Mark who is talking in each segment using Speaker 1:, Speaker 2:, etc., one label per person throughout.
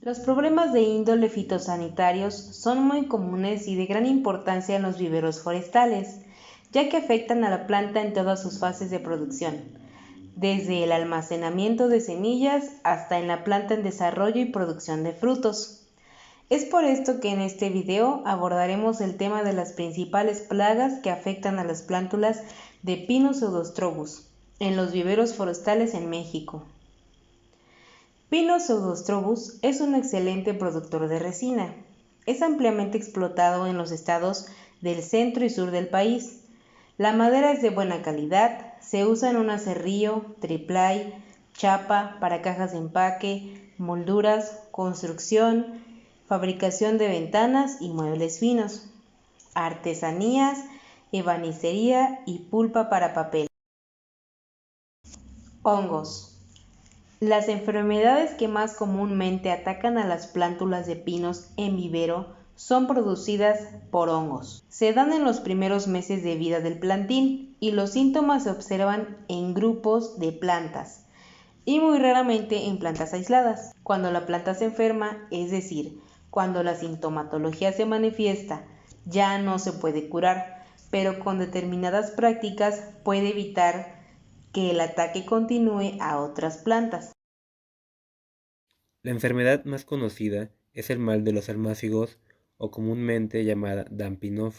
Speaker 1: Los problemas de índole fitosanitarios son muy comunes y de gran importancia en los viveros forestales, ya que afectan a la planta en todas sus fases de producción, desde el almacenamiento de semillas hasta en la planta en desarrollo y producción de frutos. Es por esto que en este video abordaremos el tema de las principales plagas que afectan a las plántulas de Pinus pseudostrobus en los viveros forestales en México. Pinus pseudostrobus es un excelente productor de resina. Es ampliamente explotado en los estados del centro y sur del país. La madera es de buena calidad, se usa en un aserrío, triplay, chapa para cajas de empaque, molduras, construcción, fabricación de ventanas y muebles finos, artesanías, ebanistería y pulpa para papel. Hongos. Las enfermedades que más comúnmente atacan a las plántulas de pinos en vivero son producidas por hongos. Se dan en los primeros meses de vida del plantín y los síntomas se observan en grupos de plantas y muy raramente en plantas aisladas. Cuando la planta se enferma, es decir, cuando la sintomatología se manifiesta, ya no se puede curar, pero con determinadas prácticas puede evitar que el ataque continúe a otras plantas.
Speaker 2: La enfermedad más conocida es el mal de los almácigos o comúnmente llamada Dampinov.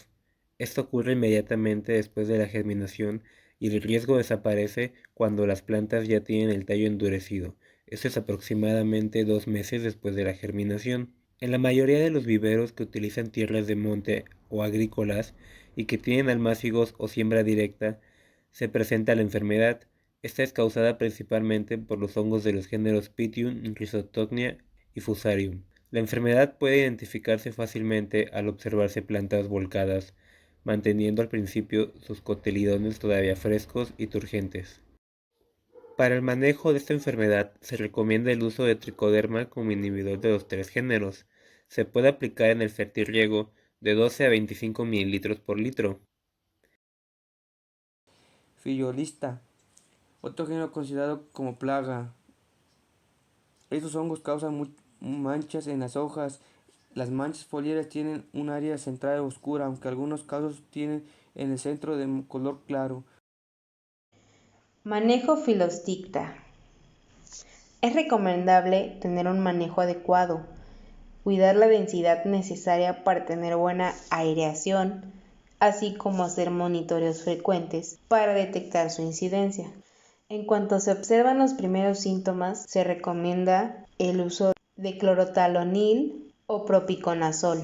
Speaker 2: Esto ocurre inmediatamente después de la germinación y el riesgo desaparece cuando las plantas ya tienen el tallo endurecido. Esto es aproximadamente 2 meses después de la germinación. En la mayoría de los viveros que utilizan tierras de monte o agrícolas y que tienen almácigos o siembra directa, se presenta la enfermedad. Esta es causada principalmente por los hongos de los géneros Pythium, Rhizotocnia y Fusarium. La enfermedad puede identificarse fácilmente al observarse plantas volcadas, manteniendo al principio sus cotiledones todavía frescos y turgentes. Para el manejo de esta enfermedad se recomienda el uso de tricoderma como inhibidor de los 3 géneros. Se puede aplicar en el fertirriego de 12 a 25 ml por litro.
Speaker 3: Filiolista, otro género considerado como plaga. Estos hongos causan manchas en las hojas. Las manchas foliares tienen un área central oscura, aunque algunos casos tienen en el centro de color claro.
Speaker 1: Manejo Filosticta. Es recomendable tener un manejo adecuado, cuidar la densidad necesaria para tener buena aireación, así como hacer monitoreos frecuentes para detectar su incidencia. En cuanto se observan los primeros síntomas, se recomienda el uso de clorotalonil o propiconazol.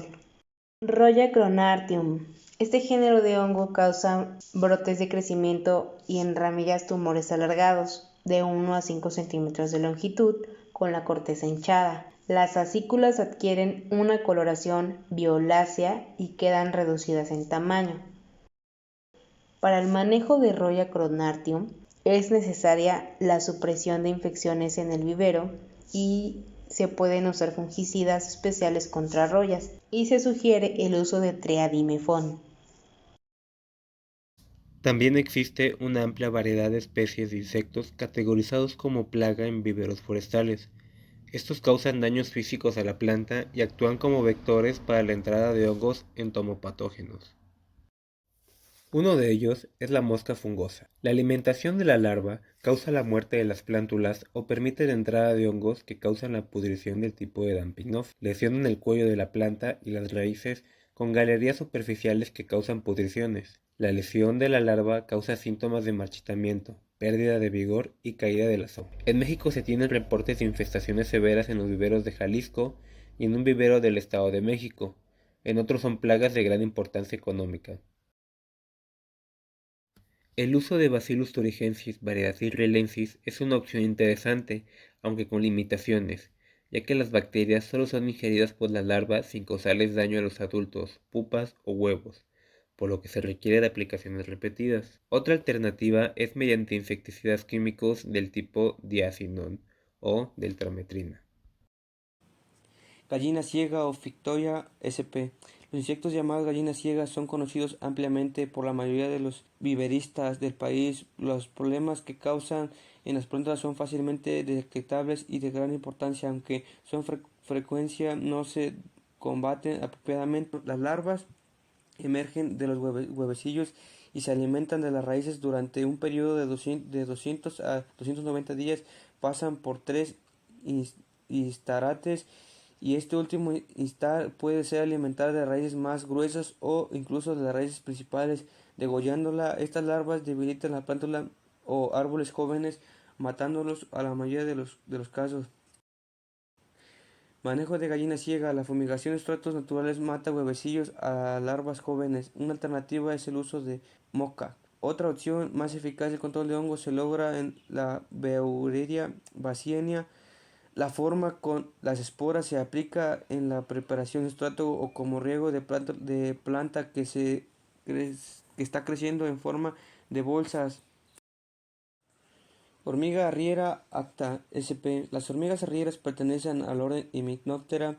Speaker 1: Roya cronartium. Este género de hongo causa brotes de crecimiento y en ramillas tumores alargados, de 1 a 5 centímetros de longitud, con la corteza hinchada. Las acículas adquieren una coloración violácea y quedan reducidas en tamaño. Para el manejo de Roya cronartium es necesaria la supresión de infecciones en el vivero y se pueden usar fungicidas especiales contra rollas y se sugiere el uso de triadimefón.
Speaker 2: También existe una amplia variedad de especies de insectos categorizados como plaga en viveros forestales. Estos causan daños físicos a la planta y actúan como vectores para la entrada de hongos entomopatógenos. Uno de ellos es la mosca fungosa. La alimentación de la larva causa la muerte de las plántulas o permite la entrada de hongos que causan la pudrición del tipo de Dampinov, lesión en el cuello de la planta y las raíces con galerías superficiales que causan pudriciones. La lesión de la larva causa síntomas de marchitamiento, pérdida de vigor y caída de las hojas. En México se tienen reportes de infestaciones severas en los viveros de Jalisco y en un vivero del Estado de México. En otros son plagas de gran importancia económica. El uso de Bacillus thuringiensis variedad-rillensis es una opción interesante, aunque con limitaciones, ya que las bacterias solo son ingeridas por la larva sin causarles daño a los adultos, pupas o huevos, por lo que se requiere de aplicaciones repetidas. Otra alternativa es mediante insecticidas químicos del tipo diazinon o deltrametrina.
Speaker 3: Gallina ciega o Victoria sp. Los insectos llamados gallinas ciegas son conocidos ampliamente por la mayoría de los viveristas del país. Los problemas que causan en las plantas son fácilmente detectables y de gran importancia, aunque su frecuencia no se combaten apropiadamente. Las larvas emergen de los huevecillos y se alimentan de las raíces durante un periodo de 200 a 290 días. Pasan por tres instarates y este último instar puede ser alimentar de raíces más gruesas o incluso de las raíces principales. Degollándola, estas larvas debilitan la planta o árboles jóvenes, matándolos a la mayoría de los casos. Manejo de gallina ciega. La fumigación de estratos naturales mata huevecillos a larvas jóvenes. Una alternativa es el uso de moca. Otra opción más eficaz de control de hongos se logra en la Beureria bassiana. La forma con las esporas se aplica en la preparación de estrato o como riego de planta que está creciendo en forma de bolsas. Hormiga arriera Acta sp. Las hormigas arrieras pertenecen al orden Hymenoptera.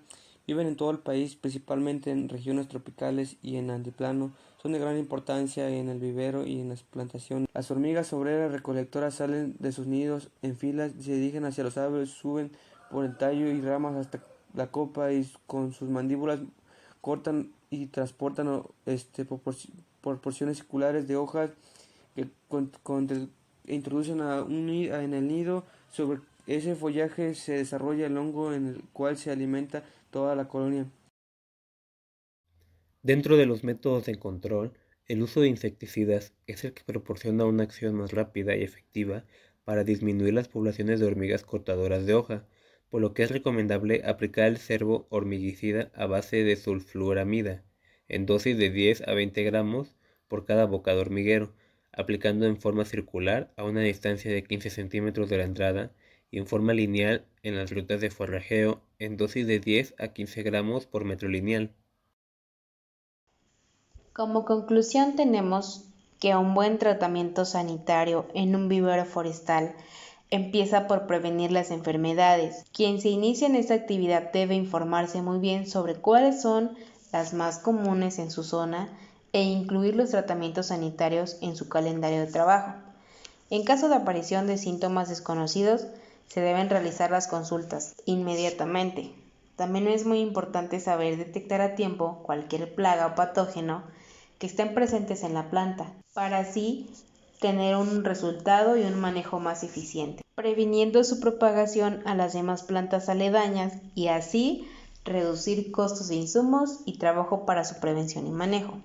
Speaker 3: Viven en todo el país, principalmente en regiones tropicales y en altiplano. Son de gran importancia en el vivero y en las plantaciones. Las hormigas obreras recolectoras salen de sus nidos en filas, se dirigen hacia los árboles, suben por el tallo y ramas hasta la copa y con sus mandíbulas cortan y transportan porciones circulares de hojas que introducen en el nido. Sobre ese follaje se desarrolla el hongo en el cual se alimenta toda la colonia.
Speaker 2: Dentro de los métodos de control, el uso de insecticidas es el que proporciona una acción más rápida y efectiva para disminuir las poblaciones de hormigas cortadoras de hoja, por lo que es recomendable aplicar el servo hormiguicida a base de sulfluramida, en dosis de 10 a 20 gramos por cada boca de hormiguero, aplicando en forma circular a una distancia de 15 centímetros de la entrada y en forma lineal en las rutas de forrajeo en dosis de 10 a 15 gramos por metro lineal.
Speaker 1: Como conclusión tenemos que un buen tratamiento sanitario en un vivero forestal empieza por prevenir las enfermedades. Quien se inicia en esta actividad debe informarse muy bien sobre cuáles son las más comunes en su zona e incluir los tratamientos sanitarios en su calendario de trabajo. En caso de aparición de síntomas desconocidos, se deben realizar las consultas inmediatamente. También es muy importante saber detectar a tiempo cualquier plaga o patógeno que estén presentes en la planta, para así tener un resultado y un manejo más eficiente, previniendo su propagación a las demás plantas aledañas y así reducir costos de insumos y trabajo para su prevención y manejo.